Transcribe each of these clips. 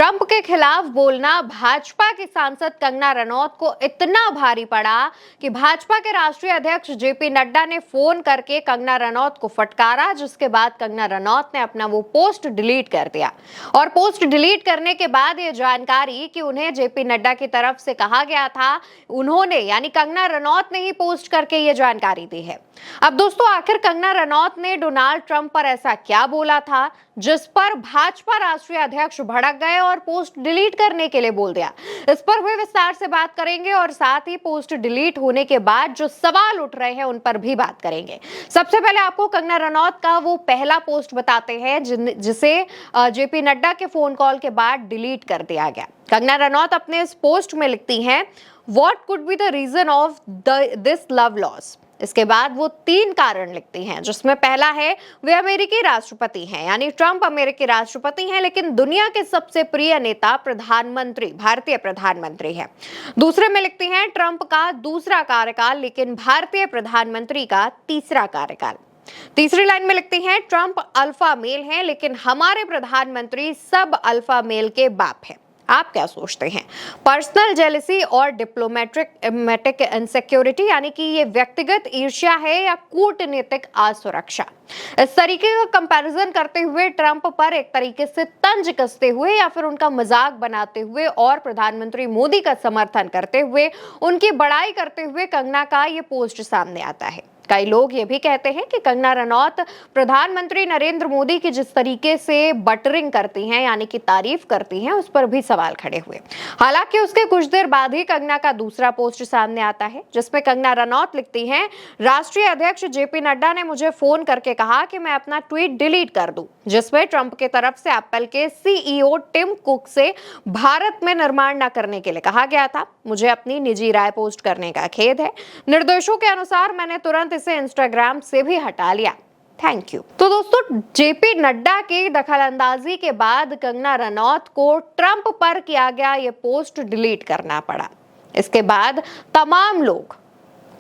Trump के खिलाफ बोलना भाजपा की सांसद कंगना रनौत को इतना भारी पड़ा कि भाजपा के राष्ट्रीय अध्यक्ष जेपी नड्डा ने फोन करके कंगना रनौत को फटकारा, जिसके बाद कंगना रनौत ने अपना वो पोस्ट डिलीट कर दिया। और पोस्ट डिलीट करने के बाद ये जानकारी कि उन्हें जेपी नड्डा की तरफ से कहा गया था, उन्होंने यानी कंगना रनौत ने ही पोस्ट करके ये जानकारी दी है। अब दोस्तों, आखिर कंगना रनौत ने डोनाल्ड ट्रंप पर ऐसा क्या बोला था जिस पर भाजपा राष्ट्रीय अध्यक्ष भड़क गए और पोस्ट डिलीट करने के लिए बोल दिया? इस पर भी विस्तार से बात करेंगे और साथ ही पोस्ट डिलीट होने के बाद जो सवाल उठ रहे हैं उन पर भी बात करेंगे। सबसे पहले आपको कंगना रनौत का वो पहला पोस्ट बताते हैं जिसे जेपी नड्डा के फोन कॉल के बाद डिलीट कर दिया गया। कंगना रनौत अपने इस पोस्ट में लिखती हैं, what could be the reason of this love loss. इसके बाद वो 3 कारण लिखती हैं, जिसमें पहला है वे अमेरिकी राष्ट्रपति हैं, यानी ट्रंप अमेरिकी राष्ट्रपति हैं, लेकिन दुनिया के सबसे प्रिय नेता प्रधानमंत्री भारतीय प्रधानमंत्री हैं। दूसरे में लिखती हैं ट्रंप का दूसरा कार्यकाल, लेकिन भारतीय प्रधानमंत्री का तीसरा कार्यकाल। तीसरी लाइन में लिखती हैं ट्रंप अल्फा मेल हैं, लेकिन हमारे प्रधानमंत्री सब अल्फा मेल के बाप हैं। आप क्या सोचते हैं? पर्सनल जेलसी और डिप्लोमेटिक इनसिक्योरिटी, यानी कि ये व्यक्तिगत ईर्ष्या है या कूटनीतिक असुरक्षा? इस तरीके का कंपैरिजन करते हुए ट्रंप पर एक तरीके से तंज कसते हुए या फिर उनका मजाक बनाते हुए और प्रधानमंत्री मोदी का समर्थन करते हुए, उनकी बड़ाई करते हुए कंगना का ये पोस्ट सामने आता है। कई लोग ये भी कहते हैं कि कंगना रनौत प्रधानमंत्री नरेंद्र मोदी की जिस तरीके से बटरिंग करती हैं, यानी कि तारीफ करती हैं, उस पर भी सवाल खड़े हुए। हालांकि उसके कुछ देर बाद ही कंगना का दूसरा पोस्ट सामने आता है, जिसमें कंगना रनौत लिखती हैं, राष्ट्रीय अध्यक्ष जेपी नड्डा ने मुझे फोन करके कहा कि मैं अपना ट्वीट डिलीट कर दूं, जिसमें ट्रंप की तरफ से एप्पल के सीईओ टिम कुक से भारत में निर्माण न करने के लिए कहा गया था। मुझे अपनी निजी राय पोस्ट करने का खेद है। निर्देशों के अनुसार मैंने तुरंत इसे इंस्टाग्राम से भी हटा लिया। Thank you. तो दोस्तों, जेपी नड्डा की दखलंदाजी के बाद कंगना रनौत को ट्रंप पर किया गया ये पोस्ट डिलीट करना पड़ा। इसके बाद तमाम लोग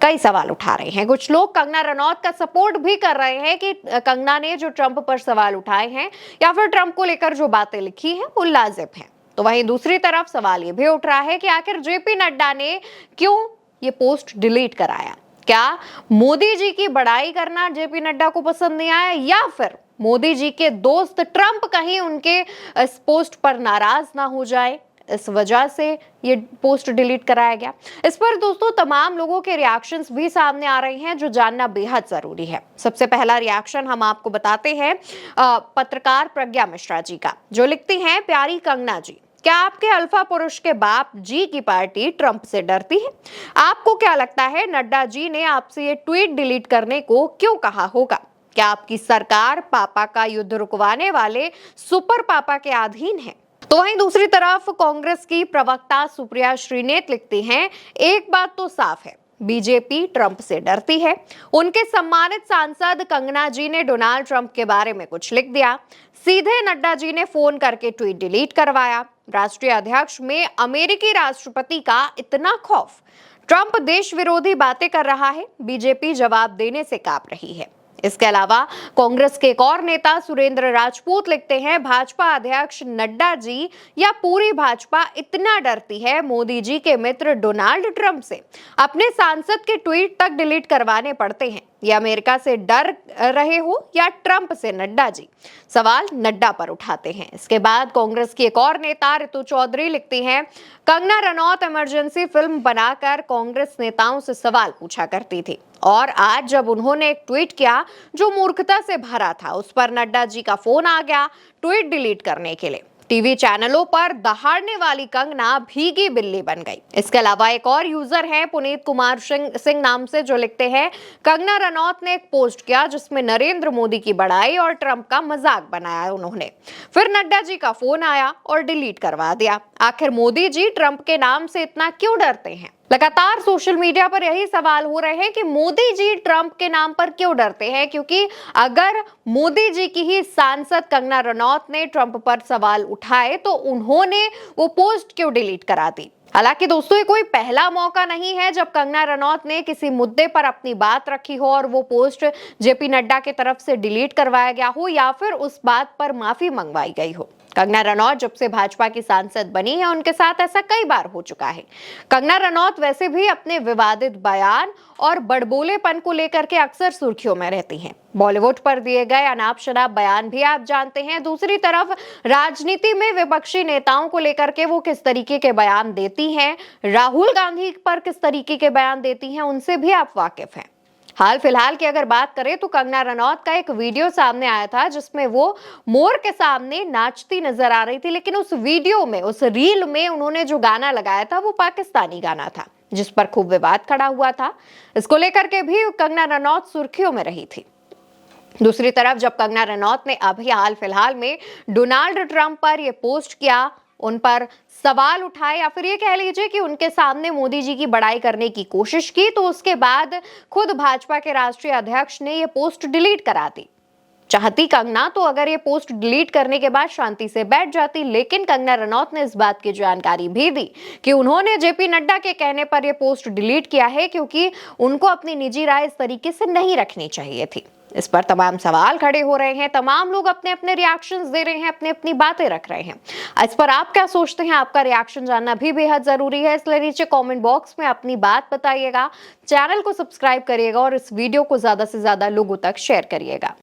कई सवाल उठा रहे हैं। कुछ लोग कंगना रनौत का सपोर्ट भी कर रहे हैं कि कंगना ने जो ट्रंप पर सवाल उठाए हैं या फिर ट्रंप को लेकर जो बातें लिखी हैं वो लाजिब हैं। तो वहीं दूसरी तरफ सवाल ये भी उठ रहा है कि आखिर जेपी नड्डा ने क्यों ये पोस्ट डिलीट कराया? क्या मोदी जी की बड़ाई करना जेपी नड्डा को पसंद नहीं आया, या फिर मोदी जी के दोस्त ट्रंप कहीं उनके इस पोस्ट पर नाराज ना हो जाए, इस वजह से ये पोस्ट डिलीट कराया गया? इस पर दोस्तों तमाम लोगों के रिएक्शंस भी सामने आ रहे हैं, जो जानना बेहद जरूरी है। सबसे पहला रिएक्शन हम आपको बताते हैं पत्रकार प्रज्ञा मिश्रा जी का, जो लिखती हैं, प्यारी कंगना जी, क्या आपके अल्फा पुरुष के बाप जी की पार्टी ट्रंप से डरती है? आपको क्या लगता है नड्डा जी ने आपसे ये ट्वीट डिलीट करने को क्यों कहा होगा? क्या आपकी सरकार पापा का युद्ध रुकवाने वाले सुपर पापा के अधीन है? तो वहीं दूसरी तरफ कांग्रेस की प्रवक्ता सुप्रिया श्रीनेत लिखती हैं, एक बात तो साफ है, बीजेपी ट्रंप से डरती है। उनके सम्मानित सांसद कंगना जी ने डोनाल्ड ट्रंप के बारे में कुछ लिख दिया, सीधे नड्डा जी ने फोन करके ट्वीट डिलीट करवाया। राष्ट्रीय अध्यक्ष में अमेरिकी राष्ट्रपति का इतना खौफ? ट्रंप देश विरोधी बातें कर रहा है, बीजेपी जवाब देने से कांप रही है। इसके अलावा कांग्रेस के एक और नेता सुरेंद्र राजपूत लिखते हैं, भाजपा अध्यक्ष नड्डा जी या पूरी भाजपा इतना डरती है मोदी जी के मित्र डोनाल्ड ट्रंप से, अपने सांसद के ट्वीट तक डिलीट करवाने पड़ते हैं। ये अमेरिका से डर रहे हो या ट्रंप से नड्डा जी? सवाल नड्डा पर उठाते हैं। इसके बाद कांग्रेस की एक और नेता रितु चौधरी लिखती हैं, कंगना रनौत इमरजेंसी फिल्म बनाकर कांग्रेस नेताओं से सवाल पूछा करती थी, और आज जब उन्होंने एक ट्वीट किया जो मूर्खता से भरा था, उस पर नड्डा जी का फोन आ गया ट्वीट डिलीट करने के लिए। टीवी चैनलों पर दहाड़ने वाली कंगना भीगी बिल्ली बन गई। इसके अलावा एक और यूजर है पुनीत कुमार सिंह नाम से, जो लिखते हैं, कंगना रनौत ने एक पोस्ट किया जिसमें नरेंद्र मोदी की बड़ाई और ट्रंप का मजाक बनाया उन्होंने, फिर नड्डा जी का फोन आया और डिलीट करवा दिया। आखिर मोदी जी ट्रंप के नाम से इतना क्यों डरते हैं? लगातार सोशल मीडिया पर यही सवाल हो रहे हैं कि मोदी जी ट्रंप के नाम पर क्यों डरते हैं, क्योंकि अगर मोदी जी की ही सांसद कंगना रनौत ने ट्रंप पर सवाल उठाए तो उन्होंने वो पोस्ट क्यों डिलीट करा दी? हालांकि दोस्तों, ये कोई पहला मौका नहीं है जब कंगना रनौत ने किसी मुद्दे पर अपनी बात रखी हो और वो पोस्ट जेपी नड्डा की तरफ से डिलीट करवाया गया हो या फिर उस बात पर माफी मंगवाई गई हो। कंगना रनौत जब से भाजपा की सांसद बनी है, उनके साथ ऐसा कई बार हो चुका है। कंगना रनौत वैसे भी अपने विवादित बयान और बड़बोलेपन को लेकर के अक्सर सुर्खियों में रहती हैं। बॉलीवुड पर दिए गए अनाप शनाप बयान भी आप जानते हैं। दूसरी तरफ राजनीति में विपक्षी नेताओं को लेकर के वो किस तरीके के बयान देती हैं, राहुल गांधी पर किस तरीके के बयान देती हैं, उनसे भी आप वाकिफ हैं। हाल फिलहाल की अगर बात करें तो कंगना रनौत का एक वीडियो सामने आया था जिसमें वो मोर के सामने नाचती नजर आ रही थी, लेकिन उस वीडियो में, उस रील में उन्होंने जो गाना लगाया था वो पाकिस्तानी गाना था, जिस पर खूब विवाद खड़ा हुआ था। इसको लेकर के भी कंगना रनौत सुर्खियों में रही थी। दूसरी तरफ जब कंगना रनौत ने अभी हाल फिलहाल में डोनाल्ड ट्रंप पर यह पोस्ट किया, उन पर सवाल उठाए या फिर ये कह लीजिए कि उनके सामने मोदी जी की बड़ाई करने की कोशिश की, तो उसके बाद खुद भाजपा के राष्ट्रीय अध्यक्ष ने ये पोस्ट डिलीट करा दी। चाहती कंगना तो अगर ये पोस्ट डिलीट करने के बाद शांति से बैठ जाती, लेकिन कंगना रनौत ने इस बात की जानकारी भी दी कि उन्होंने जेपी नड्डा के कहने पर यह पोस्ट डिलीट किया है क्योंकि उनको अपनी निजी राय इस तरीके से नहीं रखनी चाहिए थी। इस पर तमाम सवाल खड़े हो रहे हैं, तमाम लोग अपने अपने रिएक्शंस दे रहे हैं, अपनी अपनी बातें रख रहे हैं। इस पर आप क्या सोचते हैं? आपका रिएक्शन जानना भी बेहद जरूरी है, इसलिए नीचे कमेंट बॉक्स में अपनी बात बताइएगा। चैनल को सब्सक्राइब करिएगा और इस वीडियो को ज्यादा से ज्यादा लोगों तक शेयर करिएगा।